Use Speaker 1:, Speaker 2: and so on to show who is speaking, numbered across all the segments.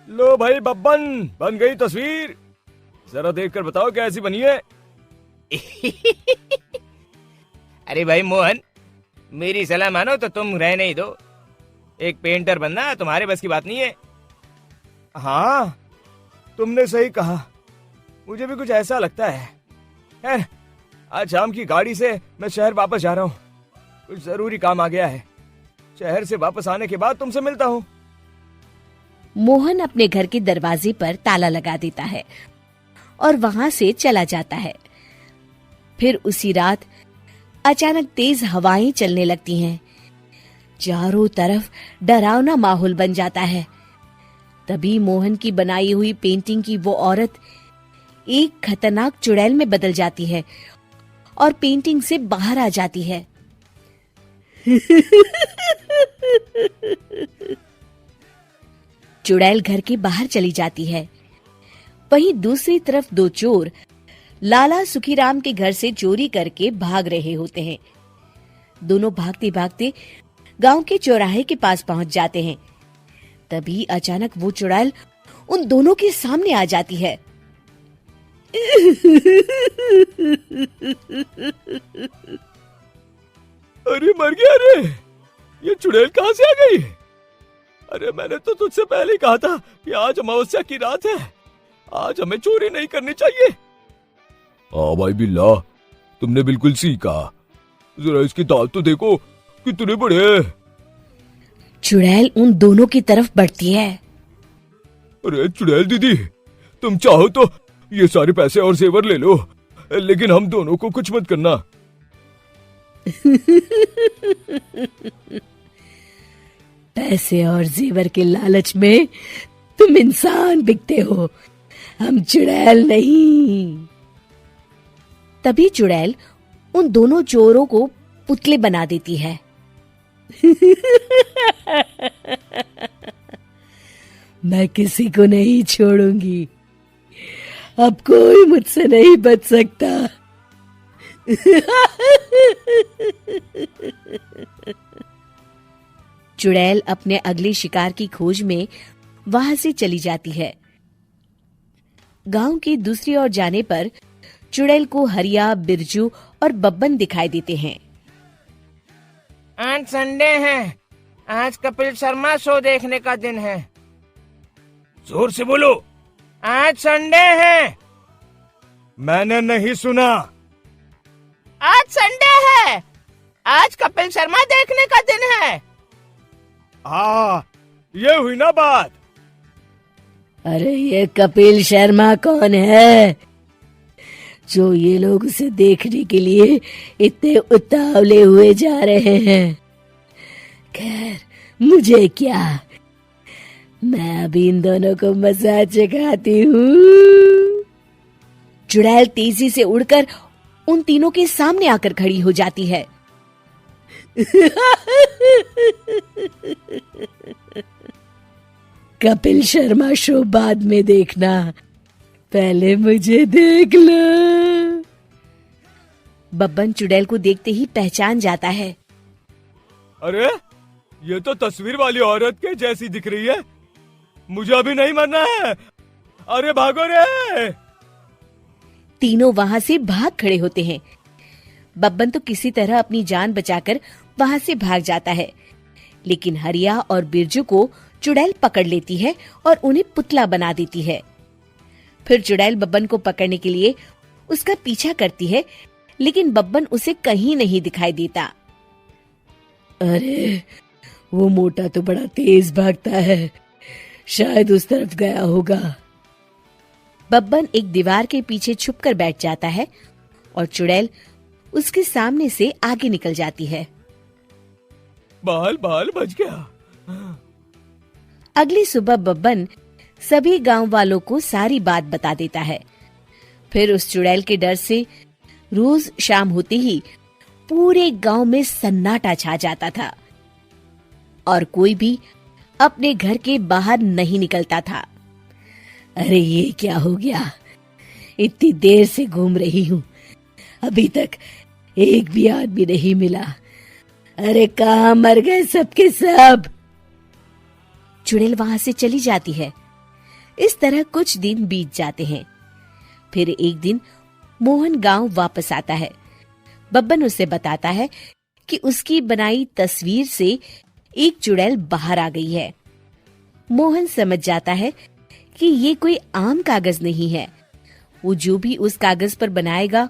Speaker 1: लो भाई बब्बन, बन गई तस्वीर। जरा देखकर बताओ कैसी बनी है।
Speaker 2: अरे भाई मोहन, मेरी सलाह मानो तो तुम रहने ही दो। एक पेंटर बनना तुम्हारे बस की बात नहीं है।
Speaker 1: हाँ, तुमने सही कहा, मुझे भी कुछ ऐसा लगता है। खैर, आज शाम की गाड़ी से मैं शहर वापस जा रहा हूँ। कुछ जरूरी काम आ गया है। शहर से वापस आने के बाद तुमसे मिलता हूँ।
Speaker 3: मोहन अपने घर के दरवाजे पर ताला लगा देता है और वहां से चला जाता है। फिर उसी रात अचानक तेज हवाएं चलने लगती हैं। चारों तरफ डरावना माहौल बन जाता है। तभी मोहन की बनाई हुई पेंटिंग की वो औरत एक खतरनाक चुड़ैल में बदल जाती है और पेंटिंग से बाहर आ जाती है। चुड़ैल घर के बाहर चली जाती है। वहीं दूसरी तरफ दो चोर लाला सुखीराम के घर से चोरी करके भाग रहे होते हैं। दोनों भागते भागते गांव के चौराहे के पास पहुंच जाते हैं। तभी अचानक वो चुड़ैल उन दोनों के सामने आ जाती है।
Speaker 1: अरे मर गया रे, ये चुड़ैल कहाँ से आ गई? अरे मैंने तो तुझसे पहले ही कहा था कि आज अमावस्या की रात है, आज हमें चोरी नहीं करनी चाहिए। हाँ भाई बिल्ला, तुमने बिल्कुल सही कहा। जरा इसके दांत तो देखो कितने बड़े हैं।
Speaker 3: चुड़ैल उन दोनों की तरफ बढ़ती है।
Speaker 1: अरे चुड़ैल दीदी, तुम चाहो तो ये सारे पैसे और जेवर ले लो, लेकिन हम दोनों को कुछ मत करना।
Speaker 3: पैसे और जेवर के लालच में तुम इंसान बिकते हो, हम चुड़ैल नहीं। तभी चुड़ैल उन दोनों चोरों को पुतले बना देती है। मैं किसी को नहीं छोड़ूंगी, अब कोई मुझसे नहीं बच सकता। चुड़ैल अपने अगले शिकार की खोज में वहां से चली जाती है। गांव की दूसरी ओर जाने पर चुड़ैल को हरिया, बिरजू और बब्बन दिखाई देते हैं।
Speaker 2: आज संडे है, आज कपिल शर्मा शो देखने का दिन है।
Speaker 1: जोर से बोलो।
Speaker 2: आज संडे है।
Speaker 1: मैंने नहीं सुना।
Speaker 2: आज संडे है, आज कपिल शर्मा देखने का दिन है।
Speaker 1: हाँ, ये हुई ना बात।
Speaker 3: अरे ये कपिल शर्मा कौन है जो ये लोग उसे देखने के लिए इतने उतावले हुए जा रहे हैं? खैर मुझे क्या, मैं अभी इन दोनों को मजा चखाती हूँ। चुड़ैल तेजी से उड़कर उन तीनों के सामने आकर खड़ी हो जाती है। कपिल शर्मा शो बाद में देखना, पहले मुझे देख लो। बब्बन चुड़ैल को देखते ही पहचान जाता है।
Speaker 1: अरे ये तो तस्वीर वाली औरत के जैसी दिख रही है, मुझे अभी नहीं मरना है। अरे भागो रे।
Speaker 3: तीनों वहां से भाग खड़े होते हैं। बब्बन तो किसी तरह अपनी जान बचाकर वहां से भाग जाता है, लेकिन हरिया और बिरजू को चुड़ैल पकड़ लेती है और उन्हें पुतला बना देती है। फिर चुड़ैल बब्बन को पकड़ने के लिए उसका पीछा करती है, लेकिन बब्बन उसे कहीं नहीं दिखाई देता। अरे वो मोटा तो बड़ा तेज भागता है, शायद उस तरफ गया होगा। बब्बन एक दीवार के पीछे छुपकर बैठ जाता है और चुड़ैल उसके सामने से आगे निकल जाती है।
Speaker 1: बाल बाल बच गया।
Speaker 3: अगली सुबह बब्बन सभी गांव वालों को सारी बात बता देता है। फिर उस चुड़ैल के डर से रोज शाम होते ही पूरे गांव में सन्नाटा छा जाता था और कोई भी अपने घर के बाहर नहीं निकलता था। अरे ये क्या हो गया, इतनी देर से घूम रही हूँ, अभी तक एक भी आदमी नहीं मिला। अरे कहाँ मर गए सबके सब। चुड़ैल वहां से चली जाती है। इस तरह कुछ दिन बीत जाते हैं। फिर एक दिन मोहन गांव वापस आता है। बब्बन उसे बताता है कि उसकी बनाई तस्वीर से एक चुड़ैल बाहर आ गई है। मोहन समझ जाता है कि ये कोई आम कागज नहीं है। वो जो भी उस कागज पर बनाएगा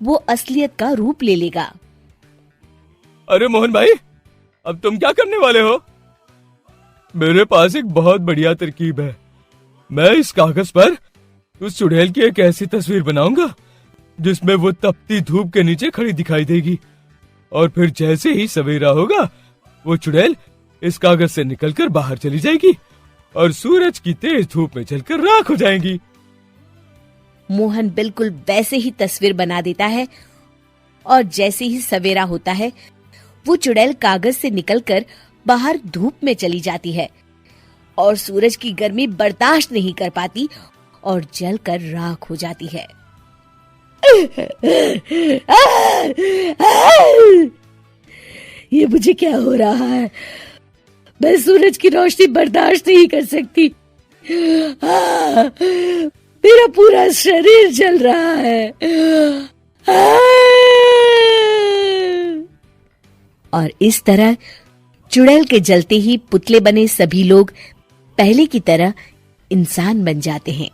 Speaker 3: वो असलियत का रूप ले लेगा।
Speaker 1: अरे मोहन भाई, अब तुम क्या करने वाले हो? मेरे पास एक बहुत बढ़िया तरकीब है। मैं इस कागज पर उस चुड़ैल की एक ऐसी तस्वीर बनाऊंगा जिसमें वो तपती धूप के नीचे खड़ी दिखाई देगी, और फिर जैसे ही सवेरा होगा वो चुड़ैल इस कागज से निकलकर बाहर चली जाएगी और सूरज की तेज धूप में जलकर राख हो जाएंगी।
Speaker 3: मोहन बिल्कुल वैसे ही तस्वीर बना देता है और जैसे ही सवेरा होता है वो चुड़ैल कागज से निकलकर बाहर धूप में चली जाती है और सूरज की गर्मी बर्दाश्त नहीं कर पाती और जलकर राख हो जाती है। ये मुझे क्या हो रहा है? मैं सूरज की रोशनी बर्दाश्त नहीं कर सकती। मेरा पूरा शरीर जल रहा है। और इस तरह चुड़ैल के जलते ही पुतले बने सभी लोग पहले की तरह इंसान बन जाते हैं।